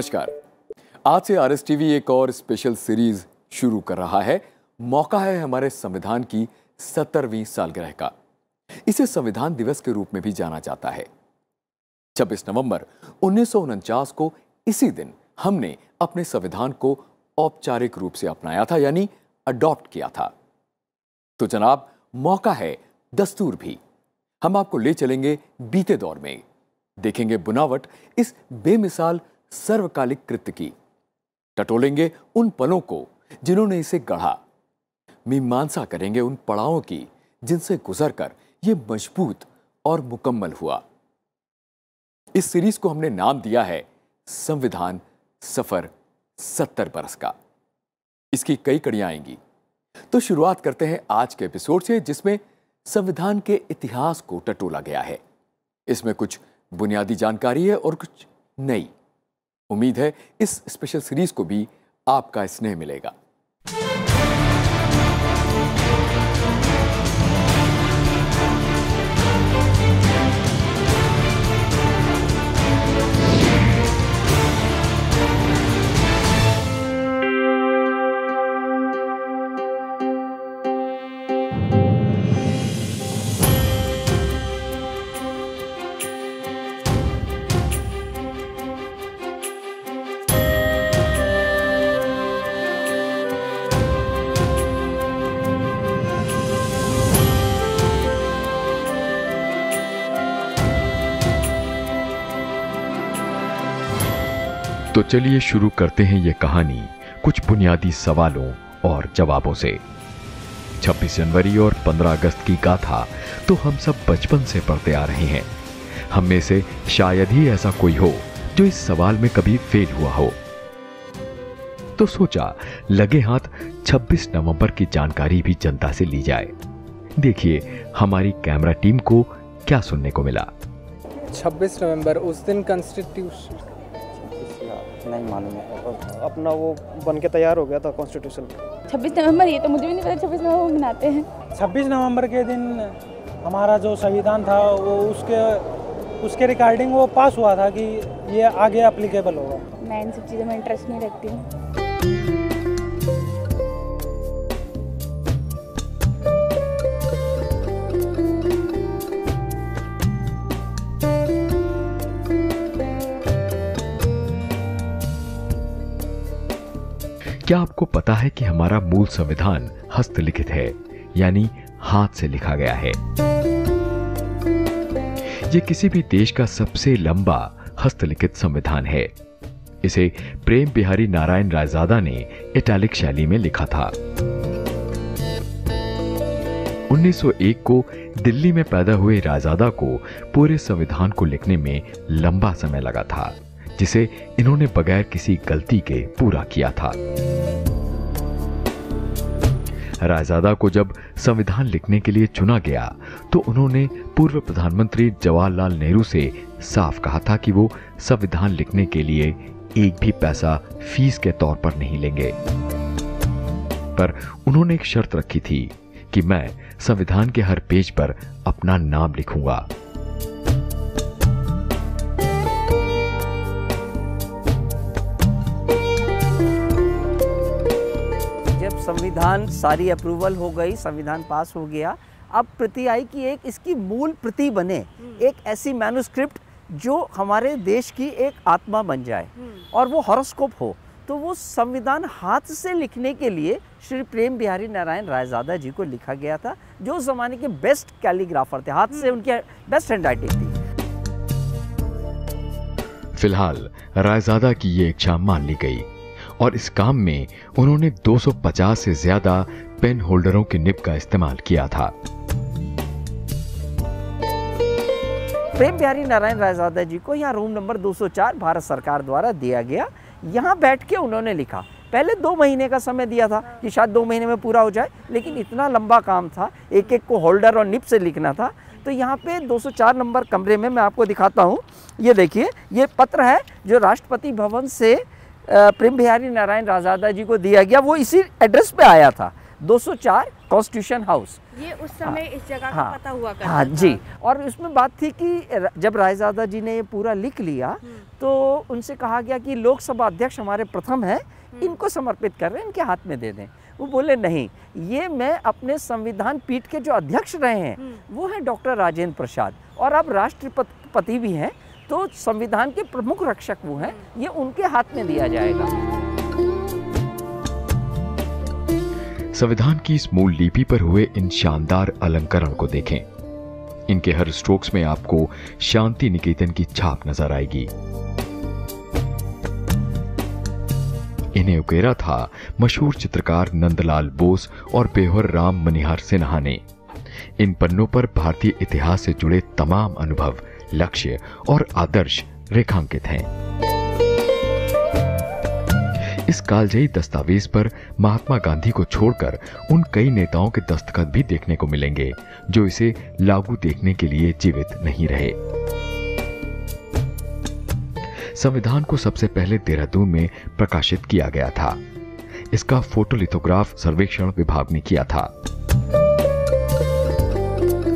नमस्कार। आज से आरएस टीवी एक और स्पेशल सीरीज शुरू कर रहा है। मौका है हमारे संविधान की 70वीं सालगिरह का। इसे संविधान दिवस के रूप में भी जाना जाता है। 26 नवंबर 1949 को इसी दिन हमने अपने संविधान को औपचारिक रूप से अपनाया था, यानी अडॉप्ट किया था। तो जनाब, मौका है दस्तूर भी। हम आपको ले चलेंगे बीते दौर में, देखेंगे बुनावट इस बेमिसाल सर्वकालिक कृत्य की, टटोलेंगे उन पलों को जिन्होंने इसे गढ़ा, मीमांसा करेंगे उन पड़ावों की जिनसे गुजरकर यह मजबूत और मुकम्मल हुआ। इस सीरीज को हमने नाम दिया है संविधान सफर 70 बरस का। इसकी कई कड़ियां आएंगी, तो शुरुआत करते हैं आज के एपिसोड से, जिसमें संविधान के इतिहास को टटोला गया है। इसमें कुछ बुनियादी जानकारी है और कुछ नई। उम्मीद है इस स्पेशल सीरीज को भी आपका स्नेह मिलेगा। तो चलिए शुरू करते हैं ये कहानी कुछ बुनियादी सवालों और जवाबों से। 26 जनवरी और 15 अगस्त की गाथा तो हम सब बचपन से पढ़ते आ रहे हैं। हम में से शायद ही ऐसा कोई हो जो इस सवाल में कभी फेल हुआ हो। तो सोचा लगे हाथ 26 नवंबर की जानकारी भी जनता से ली जाए। देखिए हमारी कैमरा टीम को क्या सुनने को मिला। 26 नवंबर उस दिन कॉन्स्टिट्यूशन नहीं मालूम है, अपना वो बन के तैयार हो गया था कॉन्स्टिट्यूशन। 26 नवंबर, ये तो मुझे भी नहीं पता 26 नवंबर मनाते हैं। 26 नवंबर के दिन हमारा जो संविधान था वो उसके रिगार्डिंग वो पास हुआ था कि ये आगे एप्लीकेबल होगा। मैं इन सब चीज़ों में इंटरेस्ट नहीं रखती हूँ। क्या आपको पता है कि हमारा मूल संविधान हस्तलिखित है, यानी हाथ से लिखा गया है। यह किसी भी देश का सबसे लंबा हस्तलिखित संविधान है। इसे प्रेम बिहारी नारायण रायजादा ने इटैलिक शैली में लिखा था। 1901 को दिल्ली में पैदा हुए रायजादा को पूरे संविधान को लिखने में लंबा समय लगा था, जिसे इन्होंने बगैर किसी गलती के पूरा किया था। रायजादा को जब संविधान लिखने के लिए चुना गया तो उन्होंने पूर्व प्रधानमंत्री जवाहरलाल नेहरू से साफ कहा था कि वो संविधान लिखने के लिए एक भी पैसा फीस के तौर पर नहीं लेंगे। पर उन्होंने एक शर्त रखी थी कि मैं संविधान के हर पेज पर अपना नाम लिखूंगा। संविधान सारी अप्रूवल हो गई, संविधान पास हो गया। अब प्रति आई कि एक इसकी मूल प्रति बने, एक ऐसी मैन्युस्क्रिप्ट जो हमारे देश की एक आत्मा बन जाए और वो हॉरोस्कोप हो। तो वो संविधान हाथ से लिखने के लिए श्री प्रेम बिहारी नारायण रायजादा जी को लिखा गया था, जो उस जमाने के बेस्ट कैलीग्राफर थे। हाथ से उनकी बेस्ट हैंडराइटिंग थी। फिलहाल रायजादा की ये इच्छा मान ली गई और इस काम में उन्होंने 250 से ज्यादा पेन होल्डरों की निब का इस्तेमाल किया था। प्रेम बिहारी नारायण रायजादा जी को यहाँ रूम नंबर 204 भारत सरकार द्वारा दिया गया। यहाँ बैठ के उन्होंने लिखा। पहले 2 महीने का समय दिया था कि शायद 2 महीने में पूरा हो जाए, लेकिन इतना लंबा काम था, एक एक को होल्डर और निब से लिखना था। तो यहाँ पे 204 नंबर कमरे में मैं आपको दिखाता हूँ। ये देखिए, ये पत्र है जो राष्ट्रपति भवन से प्रेम बिहारी नारायण रायजादा जी को दिया गया। वो इसी एड्रेस पे आया था। 204 कॉन्स्टिट्यूशन हाउस। ये उस समय इस जगह का हाँ, पता हुआ करता हाँ था। जी। और उसमें बात थी कि जब रायजादा जी ने ये पूरा लिख लिया तो उनसे कहा गया कि लोकसभा अध्यक्ष हमारे प्रथम हैं, इनको समर्पित कर रहे हैं, इनके हाथ में दे दें। वो बोले नहीं, ये मैं अपने संविधान पीठ के जो अध्यक्ष रहे हैं वो हैं डॉक्टर राजेंद्र प्रसाद, और अब राष्ट्रपति भी हैं, तो संविधान के प्रमुख रक्षक वो हैं, ये उनके हाथ में दिया जाएगा। संविधान की इस मूल लिपि पर हुए इन शानदार अलंकरण को देखें। इनके हर स्ट्रोक्स में आपको शांति निकेतन की छाप नजर आएगी। इन्हें उकेरा था मशहूर चित्रकार नंदलाल बोस और पेहोर राम मनिहार सिन्हा ने। इन पन्नों पर भारतीय इतिहास से जुड़े तमाम अनुभव, लक्ष्य और आदर्श रेखांकित हैं। इस कालजयी दस्तावेज पर महात्मा गांधी को छोड़कर उन कई नेताओं के दस्तखत भी देखने को मिलेंगे जो इसे लागू देखने के लिए जीवित नहीं रहे। संविधान को सबसे पहले देहरादून में प्रकाशित किया गया था। इसका फोटोलिथोग्राफ सर्वेक्षण विभाग ने किया था।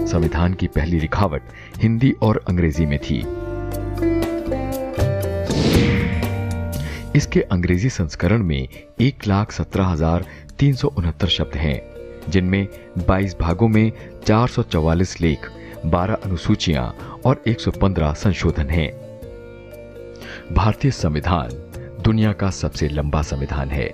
संविधान की पहली लिखावट हिंदी और अंग्रेजी में थी। इसके अंग्रेजी संस्करण में 1,17,369 शब्द हैं, जिनमें 22 भागों में 444 लेख, 12 अनुसूचियां और 115 संशोधन हैं। भारतीय संविधान दुनिया का सबसे लंबा संविधान है।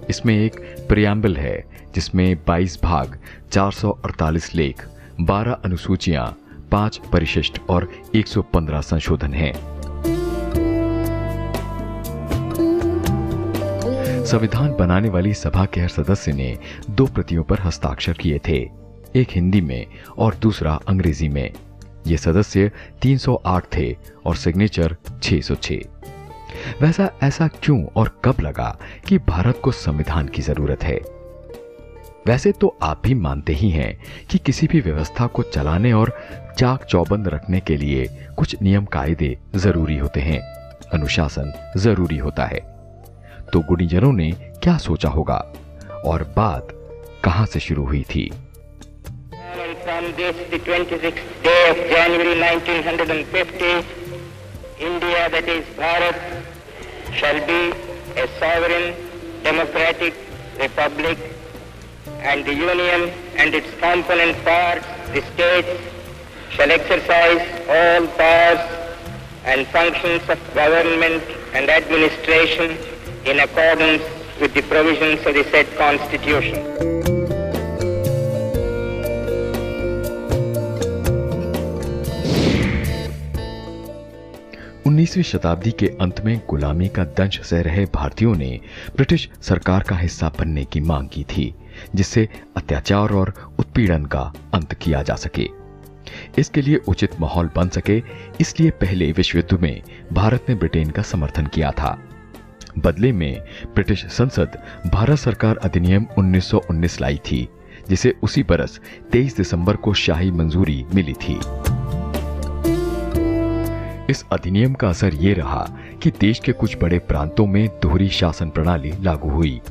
इसमें एक प्रियम्बल है जिसमें 22 भाग, 448 लेख, 12 अनुसूचियां, 5 परिशिष्ट और 115 संशोधन हैं। संविधान बनाने वाली सभा के हर सदस्य ने 2 प्रतियों पर हस्ताक्षर किए थे, एक हिंदी में और दूसरा अंग्रेजी में। ये सदस्य 308 थे और सिग्नेचर 606। वैसा ऐसा क्यों और कब लगा कि भारत को संविधान की जरूरत है? वैसे तो आप भी मानते ही हैं कि किसी भी व्यवस्था को चलाने और चाक चौबंद रखने के लिए कुछ नियम कायदे जरूरी होते हैं, अनुशासन जरूरी होता है। तो गुणीजनों ने क्या सोचा होगा और बात कहां से शुरू हुई थी? From this, the 26th day of January 1950, India, that is Bharat, shall be a sovereign, democratic republic, and the Union and its component parts, the states, shall exercise all powers and functions of government and administration in accordance with the provisions of the said Constitution. 19वीं शताब्दी के अंत में गुलामी का दंश सह रहे भारतीयों ने ब्रिटिश सरकार का हिस्सा बनने की मांग की थी, जिससे अत्याचार और उत्पीड़न का अंत किया जा सके। इसके लिए उचित माहौल बन सके, इसलिए पहले विश्व युद्ध में भारत ने ब्रिटेन का समर्थन किया था। बदले में ब्रिटिश संसद भारत सरकार अधिनियम 1919 लाई थी, जिसे उसी बरस 23 दिसंबर को शाही मंजूरी मिली थी। इस अधिनियम का असर ये रहा कि देश के कुछ बड़े प्रांतों में दोहरी शासन प्रणाली लागू हुई।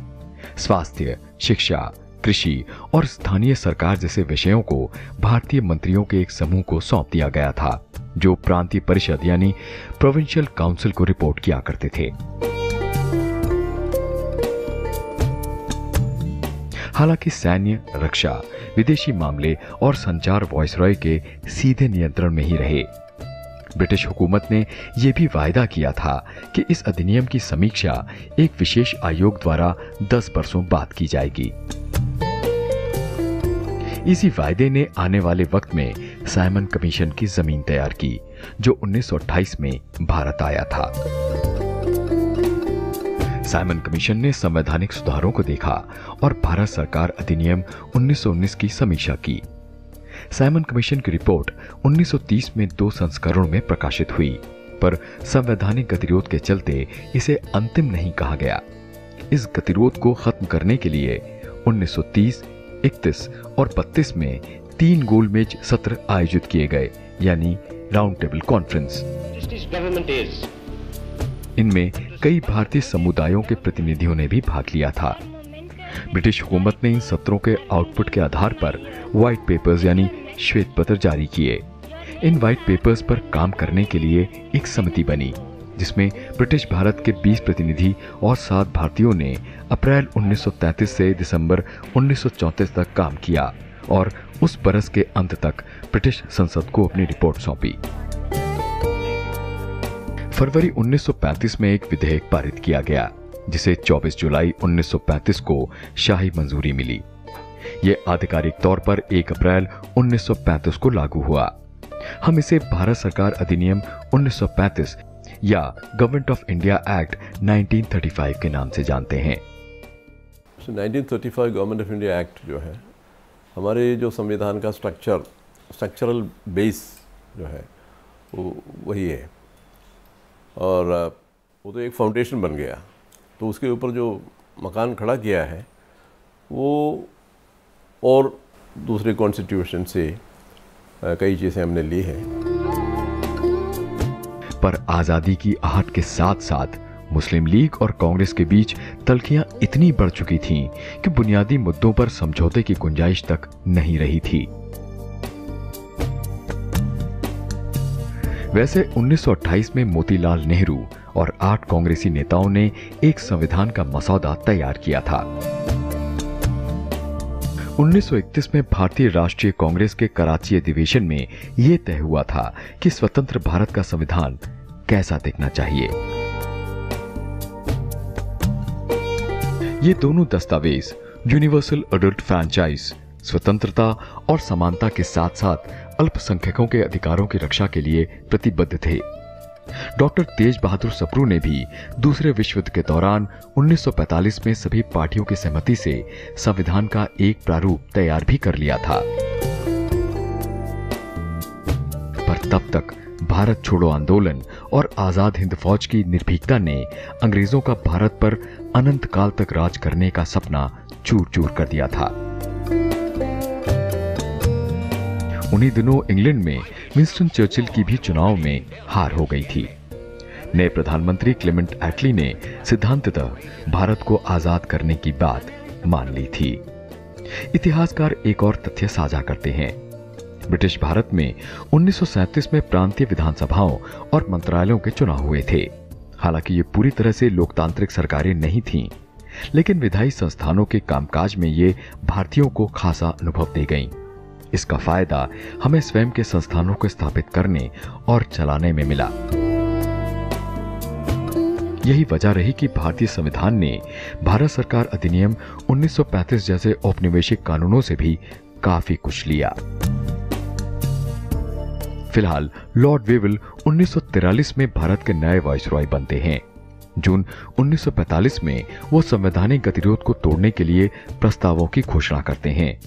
स्वास्थ्य, शिक्षा, कृषि और स्थानीय सरकार जैसे विषयों को भारतीय मंत्रियों के एक समूह को सौंप दिया गया था, जो प्रांतीय परिषद यानी प्रोविंशियल काउंसिल को रिपोर्ट किया करते थे। हालांकि सैन्य, रक्षा, विदेशी मामले और संचार वायसरॉय के सीधे नियंत्रण में ही रहे। ब्रिटिश हुकूमत ने यह भी वायदा किया था कि इस अधिनियम की समीक्षा एक विशेष आयोग द्वारा 10 वर्षों बाद की जाएगी। इसी वायदे ने आने वाले वक्त में साइमन कमीशन की जमीन तैयार की, जो 1928 में भारत आया था। साइमन कमीशन ने संवैधानिक सुधारों को देखा और भारत सरकार अधिनियम 1919 की समीक्षा की। साइमन कमीशन की रिपोर्ट 1930 में 2 संस्करणों में प्रकाशित हुई, पर संवैधानिक गतिरोध के चलते इसे अंतिम नहीं कहा गया। इस गतिरोध को खत्म करने के लिए 1930, 31 और 32 में 3 गोलमेज सत्र आयोजित किए गए, यानी राउंड टेबल कॉन्फ्रेंस। इनमें कई भारतीय समुदायों के प्रतिनिधियों ने भी भाग लिया था। ब्रिटिश हुकूमत ने इन सत्रों के आउटपुट के आधार पर व्हाइट पेपर्स यानी श्वेत पत्र जारी किए। इन व्हाइट पेपर्स पर काम करने के लिए एक समिति बनी, जिसमें ब्रिटिश भारत के 20 प्रतिनिधि और 7 भारतीयों ने अप्रैल 1933 से दिसंबर 1934 तक काम किया और उस बरस के अंत तक ब्रिटिश संसद को अपनी रिपोर्ट सौंपी। फरवरी 1935 में एक विधेयक पारित किया गया, जिसे 24 जुलाई 1935 को शाही मंजूरी मिली। यह आधिकारिक तौर पर 1 अप्रैल 1935 को लागू हुआ। हम इसे भारत सरकार अधिनियम 1935 या गवर्नमेंट ऑफ इंडिया एक्ट 1935 के नाम से जानते हैं। 1935 गवर्नमेंट ऑफ इंडिया एक्ट जो है, हमारे जो संविधान का स्ट्रक्चरल बेस जो है वो वही है, और वो तो एक फाउंडेशन बन गया। तो उसके ऊपर जो मकान खड़ा किया है वो और दूसरे कॉन्स्टिट्यूशन से कई चीज़ें हमने ली हैं। पर आजादी की आहट के साथ साथ मुस्लिम लीग और कांग्रेस के बीच तल्खियां इतनी बढ़ चुकी थीं कि बुनियादी मुद्दों पर समझौते की गुंजाइश तक नहीं रही थी। वैसे 1928 में मोतीलाल नेहरू और 8 कांग्रेसी नेताओं ने एक संविधान का मसौदा तैयार किया था। 1931 में भारतीय राष्ट्रीय कांग्रेस के कराची अधिवेशन में यह तय हुआ था कि स्वतंत्र भारत का संविधान कैसा दिखना चाहिए। ये दोनों दस्तावेज यूनिवर्सल अडल्ट फ्रैंचाइज, स्वतंत्रता और समानता के साथ साथ अल्पसंख्यकों के अधिकारों की रक्षा के लिए प्रतिबद्ध थे। डॉक्टर तेज बहादुर सप्रू ने भी दूसरे विश्व युद्ध के दौरान 1945 में सभी पार्टियों की सहमति से संविधान का एक प्रारूप तैयार भी कर लिया था। पर तब तक भारत छोड़ो आंदोलन और आजाद हिंद फौज की निर्भीकता ने अंग्रेजों का भारत पर अनंत काल तक राज करने का सपना चूर चूर कर दिया था। उन्हीं दिनों इंग्लैंड में विंस्टन चर्चिल की भी चुनाव में हार हो गई थी। नए प्रधानमंत्री क्लेमेंट एटली ने सिद्धांततः भारत को आजाद करने की बात मान ली थी। इतिहासकार एक और तथ्य साझा करते हैं। ब्रिटिश भारत में 1937 में प्रांतीय विधानसभाओं और मंत्रालयों के चुनाव हुए थे। हालांकि ये पूरी तरह से लोकतांत्रिक सरकारें नहीं थीं, लेकिन विधायी संस्थानों के कामकाज में ये भारतीयों को खासा अनुभव दे गईं। इसका फायदा हमें स्वयं के संस्थानों को स्थापित करने और चलाने में मिला। यही वजह रही कि भारतीय संविधान ने भारत सरकार अधिनियम 1935 जैसे औपनिवेशिक कानूनों से भी काफी कुछ लिया। फिलहाल लॉर्ड वेवल 1943 में भारत के नए वाइसरॉय बनते हैं। जून 1945 में वो संवैधानिक गतिरोध को तोड़ने के लिए प्रस्तावों की घोषणा करते हैं।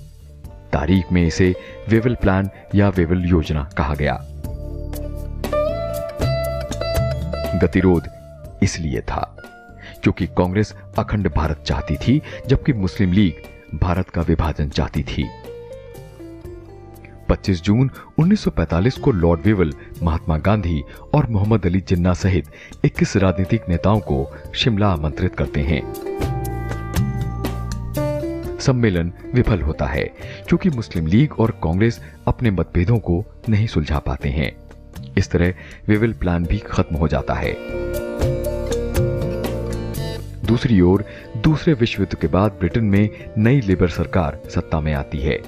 तारीख में इसे वेवल प्लान या वेवल योजना कहा गया। गतिरोध इसलिए था क्योंकि कांग्रेस अखंड भारत चाहती थी, जबकि मुस्लिम लीग भारत का विभाजन चाहती थी। 25 जून 1945 को लॉर्ड वेवल महात्मा गांधी और मोहम्मद अली जिन्ना सहित 21 राजनीतिक नेताओं को शिमला आमंत्रित करते हैं। सम्मेलन विफल होता है क्योंकि मुस्लिम लीग और कांग्रेस अपने मतभेदों को नहीं सुलझा पाते हैं। इस तरह वेवल प्लान भी खत्म हो जाता है। दूसरी ओर दूसरे विश्व युद्ध के बाद ब्रिटेन में नई लेबर सरकार सत्ता में आती है।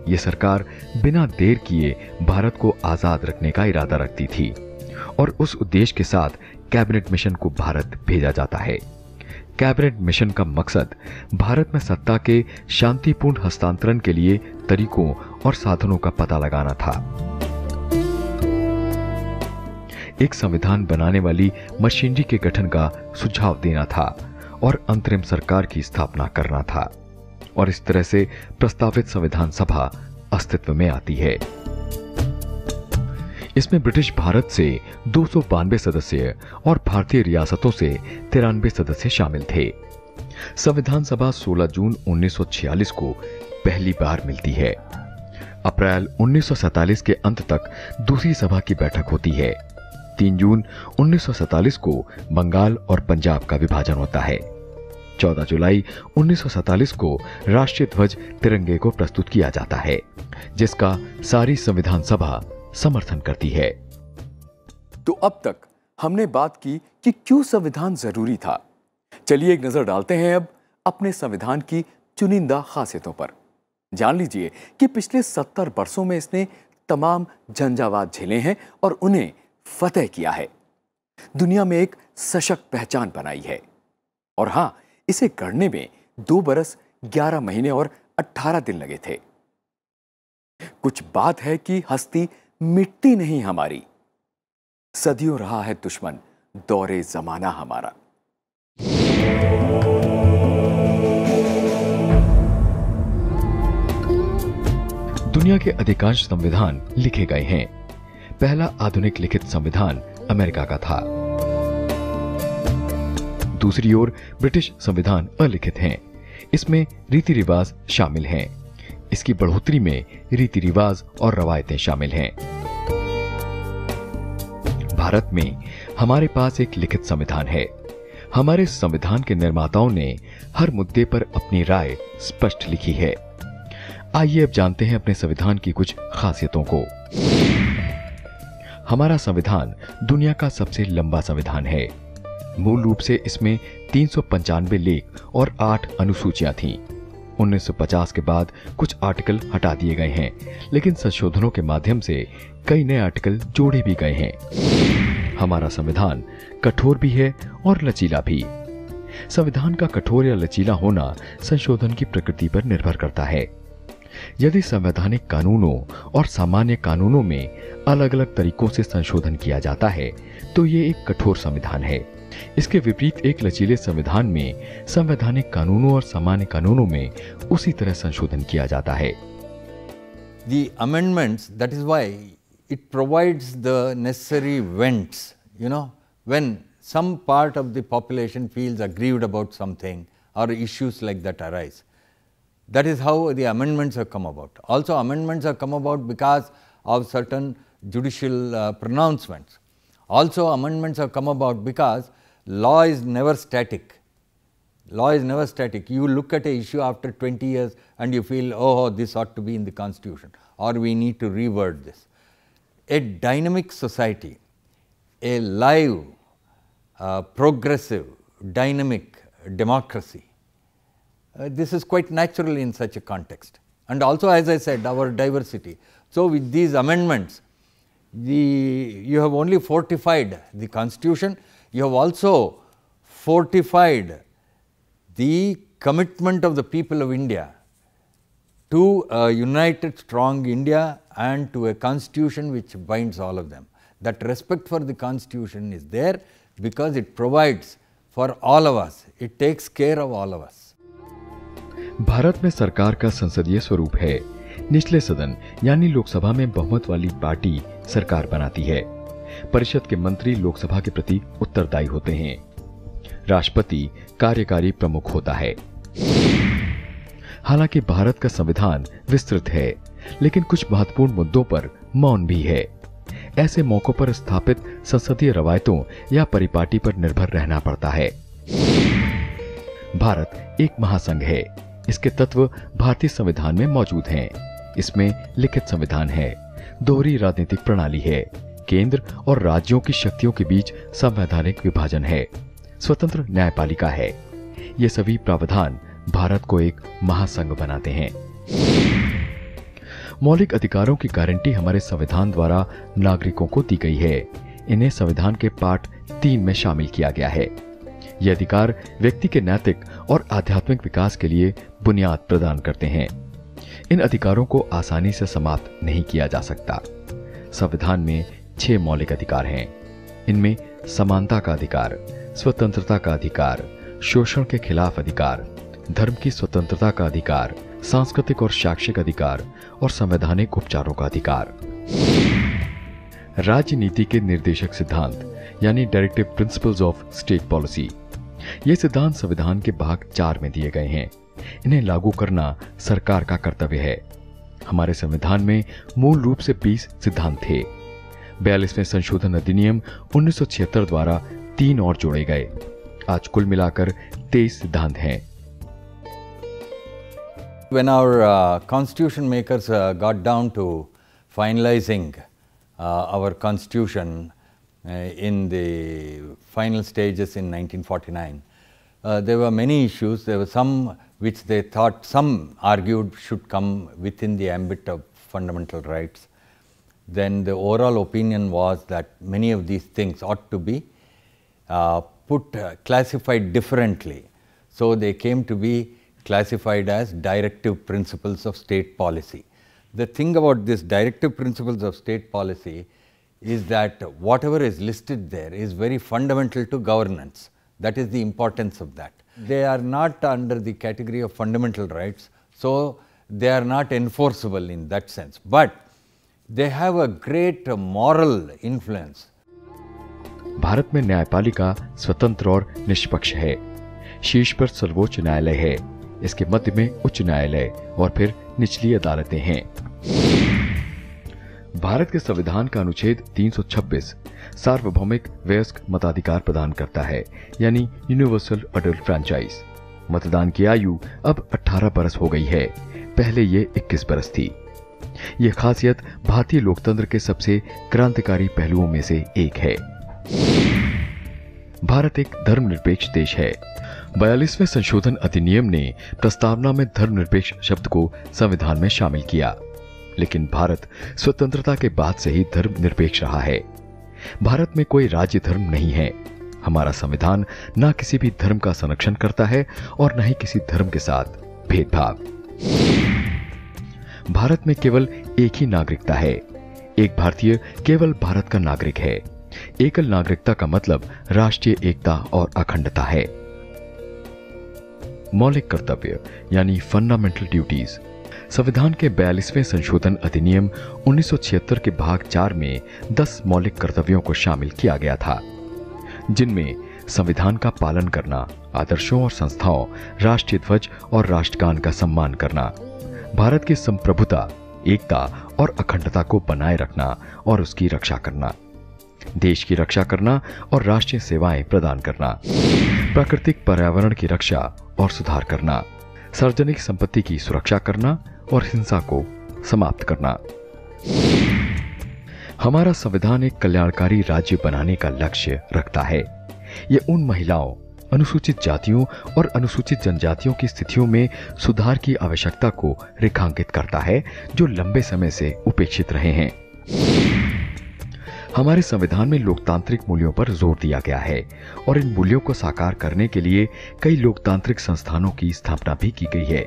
यह सरकार बिना देर किए भारत को आजाद रखने का इरादा रखती थी और उस उद्देश्य के साथ कैबिनेट मिशन को भारत भेजा जाता है। कैबिनेट मिशन का मकसद भारत में सत्ता के शांतिपूर्ण हस्तांतरण के लिए तरीकों और साधनों का पता लगाना था। एक संविधान बनाने वाली मशीनरी के गठन का सुझाव देना था और अंतरिम सरकार की स्थापना करना था, और इस तरह से प्रस्तावित संविधान सभा अस्तित्व में आती है। इसमें ब्रिटिश भारत से 292 सदस्य और भारतीय रियासतों से 93 सदस्य शामिल थे। संविधान सभा 16 जून 1946 को पहली बार मिलती है। अप्रैल 1947 के अंत तक दूसरी सभा की बैठक होती है। 3 जून 1947 को बंगाल और पंजाब का विभाजन होता है। 14 जुलाई 1947 को राष्ट्रीय ध्वज तिरंगे को प्रस्तुत किया जाता है, जिसका सारी संविधान सभा समर्थन करती है। तो अब तक हमने बात की कि क्यों संविधान जरूरी था। चलिए एक नजर डालते हैं अब अपने संविधान की चुनिंदा खासियतों पर। जान लीजिए कि पिछले 70 वर्षों में इसने तमाम झंझावात झेले हैं और उन्हें फतेह किया है, दुनिया में एक सशक्त पहचान बनाई है। और हां, इसे गढ़ने में 2 बरस 11 महीने और 18 दिन लगे थे। कुछ बात है कि हस्ती मिटती नहीं हमारी, सदियों रहा है दुश्मन दौरे जमाना हमारा। दुनिया के अधिकांश संविधान लिखे गए हैं। पहला आधुनिक लिखित संविधान अमेरिका का था। दूसरी ओर ब्रिटिश संविधान अलिखित हैं। इसमें रीति रिवाज शामिल हैं। इसकी बढ़ोतरी में रीति रिवाज और रवायतें शामिल हैं। भारत में हमारे पास एक लिखित संविधान है। हमारे संविधान के निर्माताओं ने हर मुद्दे पर अपनी राय स्पष्ट लिखी है। आइए अब जानते हैं अपने संविधान की कुछ खासियतों को। हमारा संविधान दुनिया का सबसे लंबा संविधान है। मूल रूप से इसमें 395 लेख और 8 अनुसूचियां थीं। 1950 के बाद कुछ आर्टिकल हटा दिए गए हैं, लेकिन संशोधनों के माध्यम से कई नए आर्टिकल जोड़े भी गए हैं। हमारा संविधान कठोर भी है और लचीला भी। संविधान का कठोर या लचीला होना संशोधन की प्रकृति पर निर्भर करता है। यदि संवैधानिक कानूनों और सामान्य कानूनों में अलग अलग तरीकों से संशोधन किया जाता है तो ये एक कठोर संविधान है। इसके विपरीत एक लचीले संविधान में संवैधानिक कानूनों और सामान्य कानूनों में उसी तरह संशोधन किया जाता है। The amendments, that is why it provides the necessary vents, when some part of the population feels aggrieved about something or issues like that arise. That is how the amendments have come about. Also, amendments have come about because of certain judicial pronouncements. Also, amendments have come about because law is never static. Law is never static. You look at an issue after 20 years and you feel, oh, this ought to be in the constitution, or we need to reword this. A dynamic society, a live, progressive, dynamic democracy, this is quite natural in such a context. And also, as I said, our diversity. So, with these amendments, you have only fortified the constitution, you have also fortified the commitment of the people of India to a united, strong India and to a constitution which binds all of them. That respect for the constitution is there because it provides for all of us, it takes care of all of us. Bharat में सरकार का संसदीय स्वरूप है। निचले सदन यानी लोकसभा में बहुमत वाली पार्टी सरकार बनाती है। परिषद के मंत्री लोकसभा के प्रति उत्तरदायी होते हैं। राष्ट्रपति कार्यकारी प्रमुख होता है। हालांकि भारत का संविधान विस्तृत है, लेकिन कुछ महत्वपूर्ण मुद्दों पर मौन भी है। ऐसे मौकों पर स्थापित संसदीय रवायतों या परिपाटी पर निर्भर रहना पड़ता है। भारत एक महासंघ है। इसके तत्व भारतीय संविधान में मौजूद हैं। इसमें लिखित संविधान है, दोहरी राजनीतिक प्रणाली है, केंद्र और राज्यों की शक्तियों के बीच संवैधानिक विभाजन है, स्वतंत्र न्यायपालिका है। ये सभी प्रावधान भारत को एक महासंघ बनाते हैं। मौलिक अधिकारों की गारंटी हमारे संविधान द्वारा नागरिकों को दी गई है। इन्हें संविधान के पाठ 3 में शामिल किया गया है। ये अधिकार व्यक्ति के नैतिक और आध्यात्मिक विकास के लिए बुनियाद प्रदान करते हैं। इन अधिकारों को आसानी से समाप्त नहीं किया जा सकता। संविधान में 6 मौलिक अधिकार हैं। इनमें समानता का अधिकार, स्वतंत्रता का अधिकार, शोषण के खिलाफ अधिकार, धर्म की स्वतंत्रता का अधिकार, सांस्कृतिक और शैक्षिक अधिकार और संवैधानिक उपचारों का अधिकार। राज्य नीति के निर्देशक सिद्धांत यानी directive principles of state policy, ये सिद्धांत संविधान के भाग 4 में दिए गए हैं। इन्हें लागू करना सरकार का कर्तव्य है। हमारे संविधान में मूल रूप से 20 सिद्धांत थे। 42वें संशोधन अधिनियम 1976 द्वारा 3 और जोड़े गए। आज कुल मिलाकर 23 सिद्धांत हैं। When our constitution makers got down to finalizing our constitution in the final stages in 1949, there were many issues. There were some which they thought, some argued should come within the ambit of fundamental rights. Then the overall opinion was that many of these things ought to be classified differently. So they came to be classified as directive principles of state policy. The thing about this directive principles of state policy is that whatever is listed there is very fundamental to governance. That is the importance of that. They are not under the category of fundamental rights, so they are not enforceable in that sense. But they have a great moral influence. Bharat में न्यायपालिका स्वतंत्र और निष्पक्ष है। शीर्ष पर सर्वोच्च न्यायालय है, इसके मध्य में उच्च न्यायालय और फिर निचली अदालतें हैं। भारत के संविधान का अनुच्छेद 326 सार्वभौमिक वयस्क मताधिकार प्रदान करता है, यानी यूनिवर्सल अडल्ट फ्रैंचाइज। मतदान की आयु अब 18 बरस हो गई है, पहले ये 21 बरस थी। यह खासियत भारतीय लोकतंत्र के सबसे क्रांतिकारी पहलुओं में से एक है। भारत एक धर्मनिरपेक्ष देश है। 42वें संशोधन अधिनियम ने प्रस्तावना में धर्मनिरपेक्ष शब्द को संविधान में शामिल किया, लेकिन भारत स्वतंत्रता के बाद से ही धर्मनिरपेक्ष रहा है। भारत में कोई राज्य धर्म नहीं है। हमारा संविधान न किसी भी धर्म का संरक्षण करता है और न ही किसी धर्म के साथ भेदभाव। भारत में केवल एक ही नागरिकता है। एक भारतीय केवल भारत का नागरिक है। एकल नागरिकता का मतलब राष्ट्रीय एकता और अखंडता है। मौलिक कर्तव्य यानी फंडामेंटल ड्यूटीज। संविधान के 42वें संशोधन अधिनियम 1976 के भाग 4 में 10 मौलिक कर्तव्यों को शामिल किया गया था, जिनमें संविधान का पालन करना, आदर्शों और संस्थाओं, राष्ट्रीय ध्वज और राष्ट्रगान का सम्मान करना, भारत की संप्रभुता, एकता और अखंडता को बनाए रखना और उसकी रक्षा करना, देश की रक्षा करना और राष्ट्रीय सेवाएं प्रदान करना, प्राकृतिक पर्यावरण की रक्षा और सुधार करना, सार्वजनिक संपत्ति की सुरक्षा करना और हिंसा को समाप्त करना। हमारा संविधान एक कल्याणकारी राज्य बनाने का लक्ष्य रखता है। यह उन महिलाओं, अनुसूचित जातियों और अनुसूचित जनजातियों की स्थितियों में सुधार की आवश्यकता को रेखांकित करता है जो लंबे समय से उपेक्षित रहे हैं। हमारे संविधान में लोकतांत्रिक मूल्यों पर जोर दिया गया है और इन मूल्यों को साकार करने के लिए कई लोकतांत्रिक संस्थानों की स्थापना भी की गई है।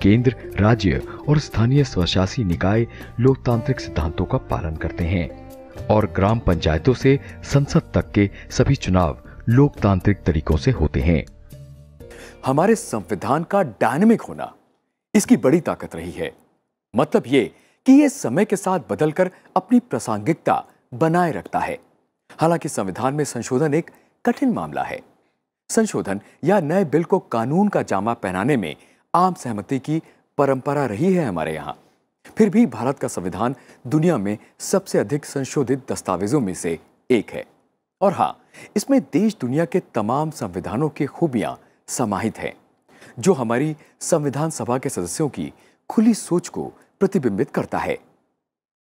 केंद्र, राज्य और स्थानीय स्वशासी निकाय लोकतांत्रिक सिद्धांतों का पालन करते हैं और ग्राम पंचायतों से संसद तक के सभी चुनाव लोकतांत्रिक तरीकों से होते हैं। हमारे संविधान का डायनेमिक होना इसकी बड़ी ताकत रही है। मतलब ये कि ये समय के साथ बदलकर अपनी प्रासंगिकता बनाए रखता है। हालांकि संविधान में संशोधन एक कठिन मामला है। संशोधन या नए बिल को कानून का जामा पहनाने में आम सहमति की परंपरा रही है हमारे यहां। फिर भी भारत का संविधान दुनिया में सबसे अधिक संशोधित दस्तावेजों में से एक है। और हां, इसमें देश दुनिया के तमाम संविधानों की खूबियां समाहित हैं, जो हमारी संविधान सभा के सदस्यों की खुली सोच को प्रतिबिंबित करता है।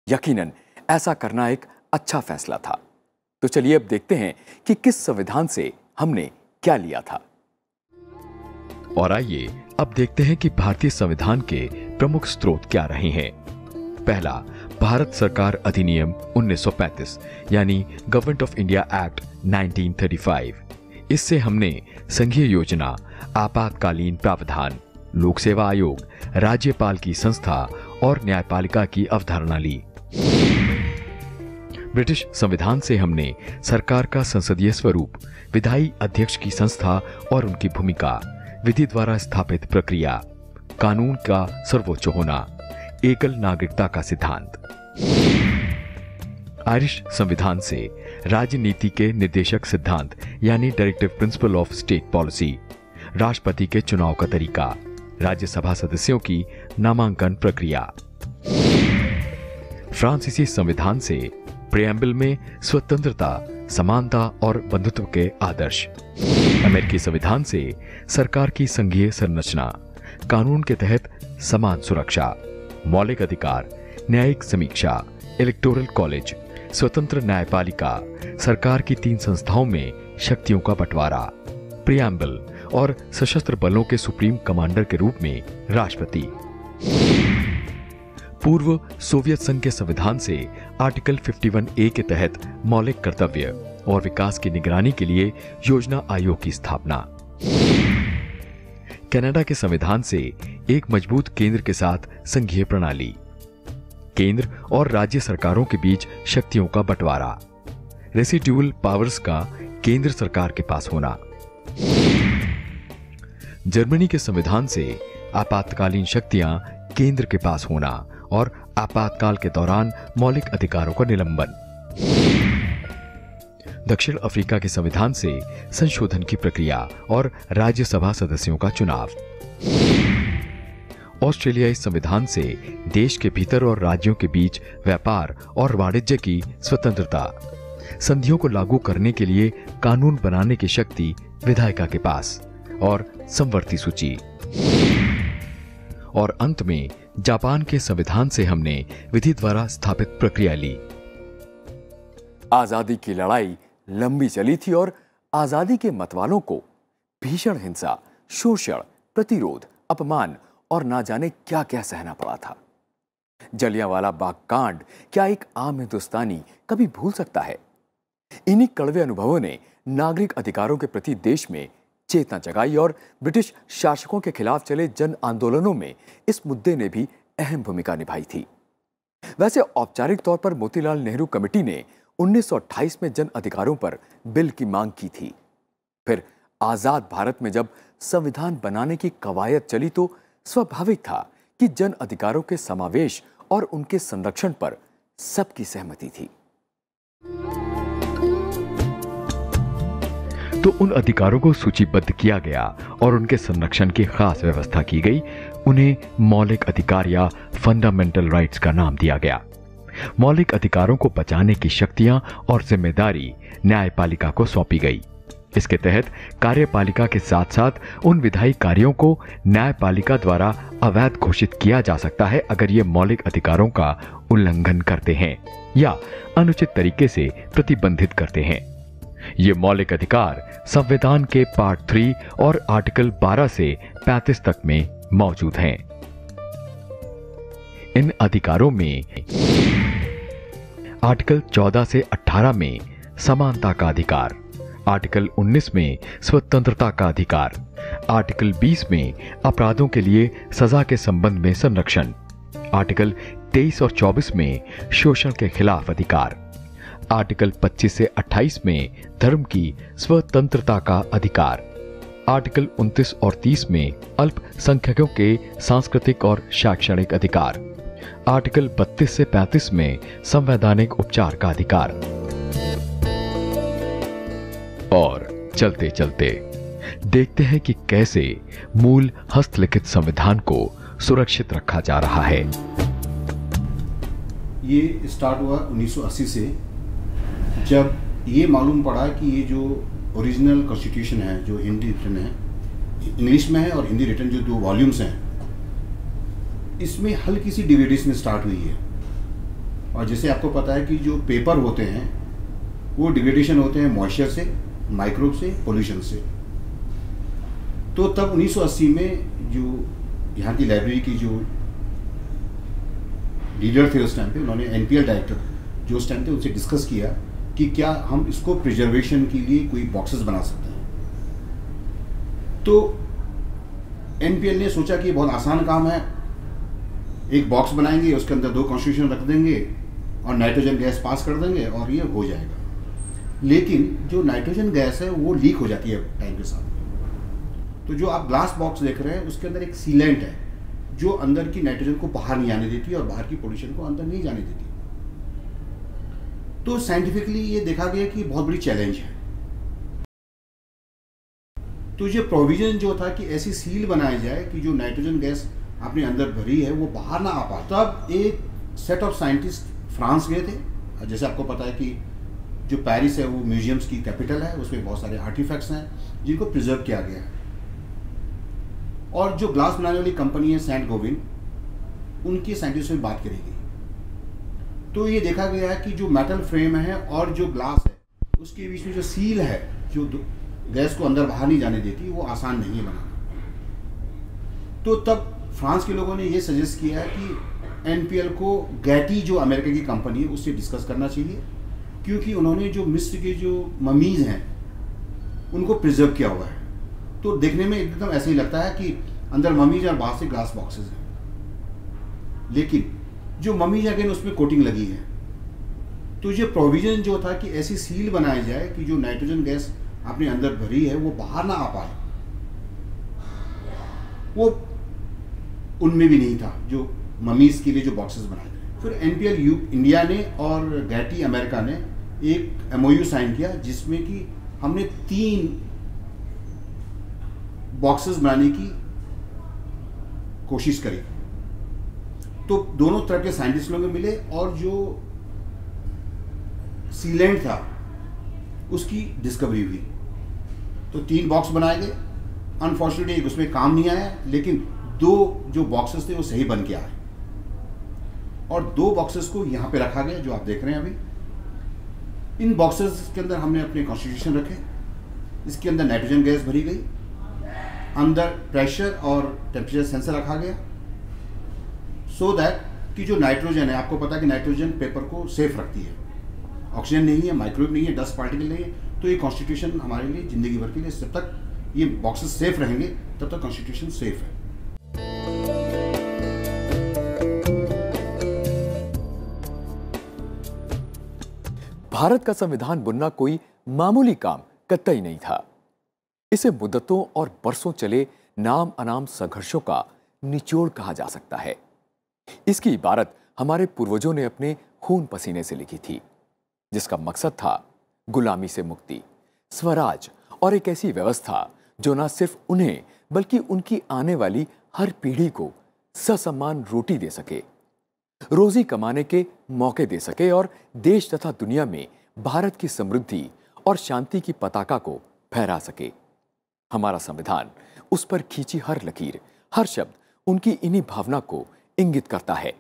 यकीनन ऐसा करना एक अच्छा फैसला था। तो चलिए अब देखते हैं कि किस संविधान से हमने क्या लिया था। और आइए अब देखते हैं कि भारतीय संविधान के प्रमुख स्रोत क्या रहे हैं। पहला, भारत सरकार अधिनियम 1935 यानी गवर्नमेंट ऑफ इंडिया एक्ट 1935। इससे हमने संघीय योजना, आपातकालीन प्रावधान, लोक सेवा आयोग, राज्यपाल की संस्था और न्यायपालिका की अवधारणा ली। ब्रिटिश संविधान से हमने सरकार का संसदीय स्वरूप, विधायी अध्यक्ष की संस्था और उनकी भूमिका, विधि द्वारा स्थापित प्रक्रिया, कानून का सर्वोच्च होना, एकल नागरिकता का सिद्धांत। आयरिश संविधान से राजनीति के निर्देशक सिद्धांत यानी directive principle of state policy, राष्ट्रपति के चुनाव का तरीका, राज्यसभा सदस्यों की नामांकन प्रक्रिया। फ्रांसीसी संविधान से प्रियम्बल में स्वतंत्रता, समानता और बंधुत्व के आदर्श। अमेरिकी संविधान से सरकार की संघीय संरचना, कानून के तहत समान सुरक्षा, मौलिक अधिकार, न्यायिक समीक्षा, इलेक्टोरल कॉलेज, स्वतंत्र न्यायपालिका, सरकार की 3 संस्थाओं में शक्तियों का बंटवारा, प्रियम्बल और सशस्त्र बलों के सुप्रीम कमांडर के रूप में राष्ट्रपति। पूर्व सोवियत संघ के संविधान से आर्टिकल 51A के तहत मौलिक कर्तव्य और विकास की निगरानी के लिए योजना आयोग की स्थापना। कनाडा के संविधान से एक मजबूत केंद्र के साथ संघीय प्रणाली, केंद्र और राज्य सरकारों के बीच शक्तियों का बंटवारा, रेसिड्यूअल पावर्स का केंद्र सरकार के पास होना। जर्मनी के संविधान से आपातकालीन शक्तियां केंद्र के पास होना और आपातकाल के दौरान मौलिक अधिकारों का निलंबन। दक्षिण अफ्रीका के संविधान से संशोधन की प्रक्रिया और राज्यसभा सदस्यों का चुनाव। ऑस्ट्रेलियाई संविधान से देश के भीतर और राज्यों के बीच व्यापार और वाणिज्य की स्वतंत्रता, संधियों को लागू करने के लिए कानून बनाने की शक्ति विधायिका के पास और समवर्ती सूची। और अंत में जापान के संविधान से हमने विधि द्वारा स्थापित प्रक्रिया ली। आजादी की लड़ाई लंबी चली थी और आजादी के मतवालों को भीषण हिंसा, शोषण, प्रतिरोध, अपमान और ना जाने क्या क्या सहना पड़ा था। जलियांवाला बाग कांड क्या एक आम हिंदुस्तानी कभी भूल सकता है? इन्हीं कड़वे अनुभवों ने नागरिक अधिकारों के प्रति देश में चेतना जगाई और ब्रिटिश शासकों के खिलाफ चले जन आंदोलनों में इस मुद्दे ने भी अहम भूमिका निभाई थी। वैसे औपचारिक तौर पर मोतीलाल नेहरू कमेटी ने 1928 में जन अधिकारों पर बिल की मांग की थी। फिर आजाद भारत में जब संविधान बनाने की कवायद चली तो स्वाभाविक था कि जन अधिकारों के समावेश और उनके संरक्षण पर सबकी सहमति थी। तो उन अधिकारों को सूचीबद्ध किया गया और उनके संरक्षण की खास व्यवस्था की गई। उन्हें मौलिक अधिकार या फंडामेंटल राइट्स का नाम दिया गया। मौलिक अधिकारों को बचाने की शक्तियां और जिम्मेदारी न्यायपालिका को सौंपी गई। इसके तहत कार्यपालिका के साथ साथ उन विधायी कार्यों को न्यायपालिका द्वारा अवैध घोषित किया जा सकता है अगर ये मौलिक अधिकारों का उल्लंघन करते हैं या अनुचित तरीके से प्रतिबंधित करते हैं। ये मौलिक अधिकार संविधान के पार्ट 3 और आर्टिकल 12 से 35 तक में मौजूद हैं। इन अधिकारों में आर्टिकल 14 से 18 में समानता का अधिकार, आर्टिकल 19 में स्वतंत्रता का अधिकार, आर्टिकल 20 में अपराधों के लिए सजा के संबंध में संरक्षण, आर्टिकल 23 और 24 में शोषण के खिलाफ अधिकार, आर्टिकल 25 से 28 में धर्म की स्वतंत्रता का अधिकार, आर्टिकल 29 और 30 में अल्पसंख्यकों के सांस्कृतिक और शैक्षणिक अधिकार, आर्टिकल 32 से 35 में संवैधानिक उपचार का अधिकार। और चलते चलते देखते हैं कि कैसे मूल हस्तलिखित संविधान को सुरक्षित रखा जा रहा है। ये स्टार्ट हुआ 1980 से, जब ये मालूम पड़ा कि ये जो ओरिजिनल कॉन्स्टिट्यूशन है, जो हिंदी रिटन है, इंग्लिश में है और हिंदी रिटन जो 2 वॉल्यूम्स हैं, इसमें हल्की सी डिविडेशन स्टार्ट हुई है। और जैसे आपको पता है कि जो पेपर होते हैं वो डिविडेशन होते हैं मॉइस्चर से, माइक्रोब से, पोल्यूशन से। तो तब 1980 में जो यहाँ की लाइब्रेरी की जो लीडर थे उस टाइम पे, उन्होंने एनपीएल डायरेक्टर जो उस टाइम थे उनसे डिस्कस किया कि क्या हम इसको प्रिजर्वेशन के लिए कोई बॉक्सेस बना सकते हैं। तो एनपीएल ने सोचा कि ये बहुत आसान काम है, एक बॉक्स बनाएंगे, उसके अंदर 2 कॉन्स्टिट्यूशन रख देंगे और नाइट्रोजन गैस पास कर देंगे और ये हो जाएगा। लेकिन जो नाइट्रोजन गैस है वो लीक हो जाती है टाइम के साथ। तो जो आप ग्लास बॉक्स देख रहे हैं उसके अंदर एक सीलेंट है जो अंदर की नाइट्रोजन को बाहर नहीं आने देती और बाहर की पोल्यूशन को अंदर नहीं जाने देती। तो साइंटिफिकली ये देखा गया कि बहुत बड़ी चैलेंज है। तो ये प्रोविजन जो था कि ऐसी सील बनाई जाए कि जो नाइट्रोजन गैस आपने अंदर भरी है वो बाहर ना आ पाए। तब एक सेट ऑफ साइंटिस्ट फ्रांस गए थे। जैसे आपको पता है कि जो पेरिस है वो म्यूजियम्स की कैपिटल है, उसमें बहुत सारे आर्टिफैक्ट्स हैं जिनको प्रिजर्व किया गया है। और जो ग्लास बनाने वाली कंपनी है सेंट गोविन, उनकी साइंटिस्टों से बात करी गई तो ये देखा गया है कि जो मेटल फ्रेम है और जो ग्लास है उसके बीच में जो सील है जो गैस को अंदर बाहर नहीं जाने देती, वो आसान नहीं है बनाना। तो तब फ्रांस के लोगों ने ये सजेस्ट किया है कि एनपीएल को गैटी जो अमेरिका की कंपनी है उससे डिस्कस करना चाहिए, क्योंकि उन्होंने जो मिस्र के जो ममीज हैं उनको प्रिजर्व किया हुआ है। तो देखने में एकदम ऐसे ही लगता है कि अंदर ममीज और बाहर से ग्लास बॉक्सेस हैं, लेकिन जो ममीज अगेन उसमें कोटिंग लगी है। तो ये प्रोविजन जो था कि ऐसी सील बनाई जाए कि जो नाइट्रोजन गैस आपने अंदर भरी है वो बाहर ना आ पाए, वो उनमें भी नहीं था जो ममीज के लिए जो बॉक्सेस बनाए गए। फिर एनपीएल इंडिया ने और गैटी अमेरिका ने एक एमओयू साइन किया जिसमें कि हमने 3 बॉक्सेस बनाने की कोशिश करी। तो दोनों तरह के साइंटिस्ट लोग मिले और जो सीलेंट था उसकी डिस्कवरी हुई। तो 3 बॉक्स बनाए गए। अनफॉर्चुनेटली उसमें काम नहीं आया, लेकिन 2 जो बॉक्सेस थे वो सही बन के आए और 2 बॉक्सेस को यहाँ पे रखा गया जो आप देख रहे हैं अभी। इन बॉक्सेस के अंदर हमने अपने कॉन्स्टिट्यूशन रखे। इसके अंदर नाइट्रोजन गैस भरी गई, अंदर प्रेशर और टेम्परेचर सेंसर रखा गया, सो दैट कि जो नाइट्रोजन है, आपको पता है कि नाइट्रोजन पेपर को सेफ रखती है, ऑक्सीजन नहीं है, माइक्रोवेव नहीं है, डस्ट पार्टिकल नहीं है। तो ये कॉन्स्टिट्यूशन हमारे लिए जिंदगी भर के लिए, जब तक ये बॉक्सेस सेफ रहेंगे तब तक कॉन्स्टिट्यूशन सेफ है। भारत का संविधान बुनना कोई मामूली काम कतई नहीं था। इसे मुद्दतों और बरसों चले नाम अनाम संघर्षों का निचोड़ कहा जा सकता है। इसकी इबारत हमारे पूर्वजों ने अपने खून पसीने से लिखी थी, जिसका मकसद था गुलामी से मुक्ति, स्वराज और एक ऐसी व्यवस्था जो न सिर्फ उन्हें बल्कि उनकी आने वाली हर पीढ़ी को ससम्मान रोटी दे सके, रोजी कमाने के मौके दे सके और देश तथा दुनिया में भारत की समृद्धि और शांति की पताका को फहरा सके। हमारा संविधान, उस पर खींची हर लकीर, हर शब्द उनकी इन्हीं भावना को इंगित करता है।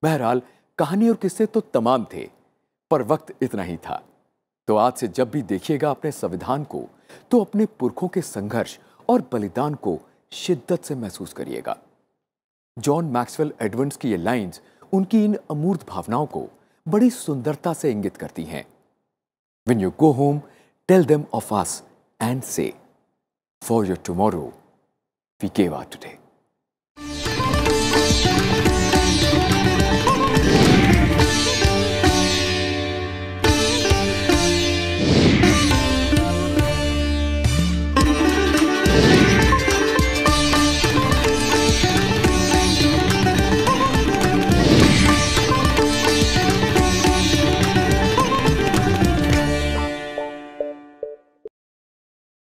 बहरहाल कहानी और किस्से तो तमाम थे, पर वक्त इतना ही था। तो आज से जब भी देखिएगा अपने संविधान को, तो अपने पुरखों के संघर्ष और बलिदान को शिद्दत से महसूस करिएगा। जॉन मैक्सवेल एडवर्ड्स की ये लाइंस उनकी इन अमूर्त भावनाओं को बड़ी सुंदरता से इंगित करती हैं। When you go home, tell them of us and say, for your tomorrow, we gave our today.